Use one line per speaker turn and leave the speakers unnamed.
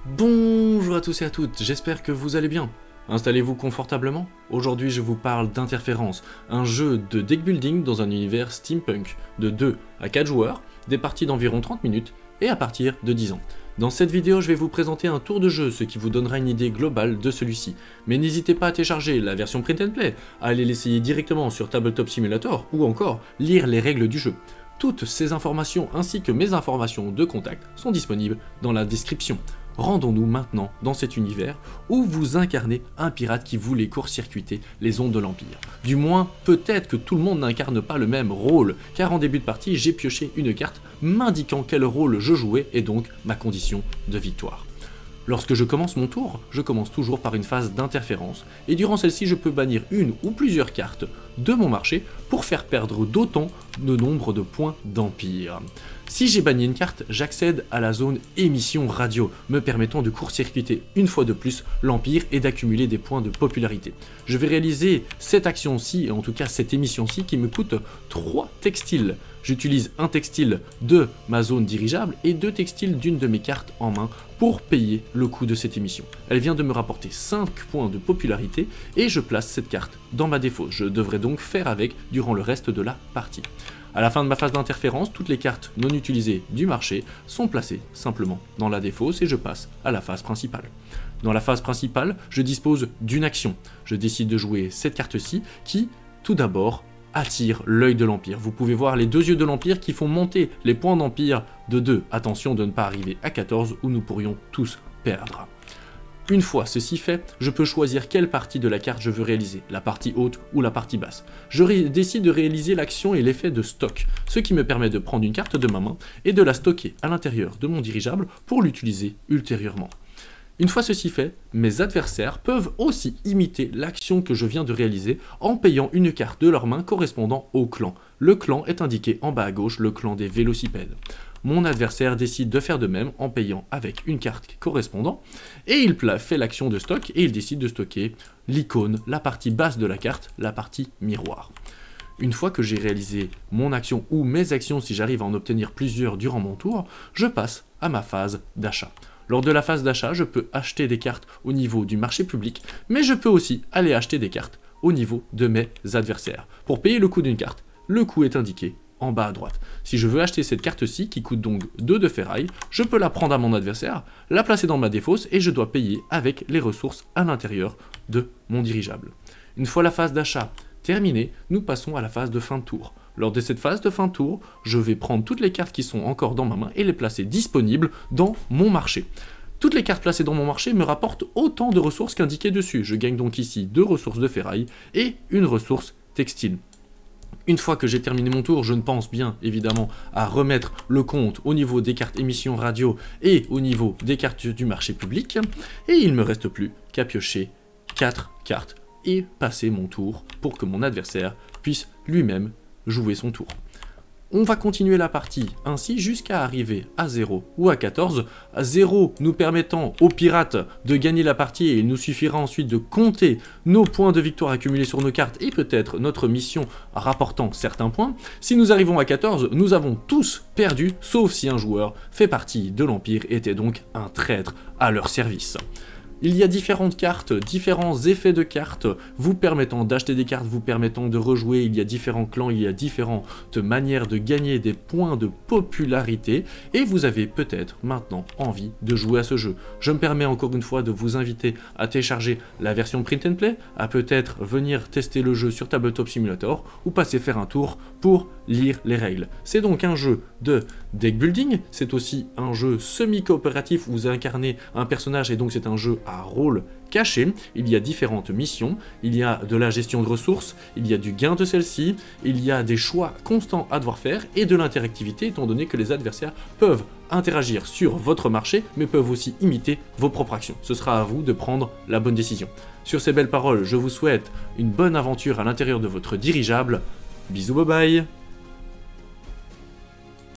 Bonjour à tous et à toutes, j'espère que vous allez bien. Installez-vous confortablement. Aujourd'hui je vous parle d'Interférence, un jeu de deck building dans un univers steampunk, de 2 à 4 joueurs, des parties d'environ 30 minutes et à partir de 10 ans. Dans cette vidéo je vais vous présenter un tour de jeu, ce qui vous donnera une idée globale de celui-ci. Mais n'hésitez pas à télécharger la version print and play, à aller l'essayer directement sur Tabletop Simulator ou encore lire les règles du jeu. Toutes ces informations ainsi que mes informations de contact sont disponibles dans la description. Rendons-nous maintenant dans cet univers où vous incarnez un pirate qui voulait court-circuiter les ondes de l'Empire. Du moins, peut-être que tout le monde n'incarne pas le même rôle, car en début de partie, j'ai pioché une carte m'indiquant quel rôle je jouais et donc ma condition de victoire. Lorsque je commence mon tour, je commence toujours par une phase d'interférence, et durant celle-ci je peux bannir une ou plusieurs cartes de mon marché pour faire perdre d'autant de nombre de points d'empire. Si j'ai banni une carte, j'accède à la zone émission radio, me permettant de court-circuiter une fois de plus l'Empire et d'accumuler des points de popularité. Je vais réaliser cette action-ci, et en tout cas cette émission-ci, qui me coûte 3 textiles. J'utilise un textile de ma zone dirigeable et 2 textiles d'une de mes cartes en main pour payer le coût de cette émission. Elle vient de me rapporter 5 points de popularité et je place cette carte dans ma défausse. Je devrais donc faire avec durant le reste de la partie. À la fin de ma phase d'interférence, toutes les cartes non utilisées du marché sont placées simplement dans la défausse et je passe à la phase principale. Dans la phase principale, je dispose d'une action. Je décide de jouer cette carte-ci qui, tout d'abord, attire l'œil de l'Empire. Vous pouvez voir les deux yeux de l'Empire qui font monter les points d'Empire de 2. Attention de ne pas arriver à 14 où nous pourrions tous perdre. Une fois ceci fait, je peux choisir quelle partie de la carte je veux réaliser, la partie haute ou la partie basse. Je décide de réaliser l'action et l'effet de stock, ce qui me permet de prendre une carte de ma main et de la stocker à l'intérieur de mon dirigeable pour l'utiliser ultérieurement. Une fois ceci fait, mes adversaires peuvent aussi imiter l'action que je viens de réaliser en payant une carte de leur main correspondant au clan. Le clan est indiqué en bas à gauche, le clan des vélocipèdes. Mon adversaire décide de faire de même en payant avec une carte correspondant, et il fait l'action de stock et il décide de stocker l'icône, la partie basse de la carte, la partie miroir. Une fois que j'ai réalisé mon action ou mes actions, si j'arrive à en obtenir plusieurs durant mon tour, je passe à ma phase d'achat. Lors de la phase d'achat, je peux acheter des cartes au niveau du marché public, mais je peux aussi aller acheter des cartes au niveau de mes adversaires. Pour payer le coût d'une carte, le coût est indiqué en bas à droite. Si je veux acheter cette carte-ci, qui coûte donc 2 de ferraille, je peux la prendre à mon adversaire, la placer dans ma défausse et je dois payer avec les ressources à l'intérieur de mon dirigeable. Une fois la phase d'achat terminée, nous passons à la phase de fin de tour. Lors de cette phase de fin de tour, je vais prendre toutes les cartes qui sont encore dans ma main et les placer disponibles dans mon marché. Toutes les cartes placées dans mon marché me rapportent autant de ressources qu'indiqué dessus. Je gagne donc ici 2 ressources de ferraille et une ressource textile. Une fois que j'ai terminé mon tour, je ne pense bien évidemment à remettre le compte au niveau des cartes émissions radio et au niveau des cartes du marché public. Et il ne me reste plus qu'à piocher 4 cartes et passer mon tour pour que mon adversaire puisse lui-même jouer son tour. On va continuer la partie ainsi jusqu'à arriver à 0 ou à 14. À 0 nous permettant aux pirates de gagner la partie et il nous suffira ensuite de compter nos points de victoire accumulés sur nos cartes et peut-être notre mission rapportant certains points. Si nous arrivons à 14, nous avons tous perdu sauf si un joueur fait partie de l'Empire et était donc un traître à leur service. Il y a différentes cartes, différents effets de cartes vous permettant d'acheter des cartes, vous permettant de rejouer, il y a différents clans, il y a différentes manières de gagner des points de popularité et vous avez peut-être maintenant envie de jouer à ce jeu. Je me permets encore une fois de vous inviter à télécharger la version print and play, à peut-être venir tester le jeu sur Tabletop Simulator ou passer faire un tour pour lire les règles. C'est donc un jeu de deck building, c'est aussi un jeu semi-coopératif où vous incarnez un personnage et donc c'est un jeu à rôle caché. Il y a différentes missions, il y a de la gestion de ressources, il y a du gain de celle-ci, il y a des choix constants à devoir faire et de l'interactivité étant donné que les adversaires peuvent interagir sur votre marché mais peuvent aussi imiter vos propres actions. Ce sera à vous de prendre la bonne décision. Sur ces belles paroles, je vous souhaite une bonne aventure à l'intérieur de votre dirigeable. Bisous, bye bye!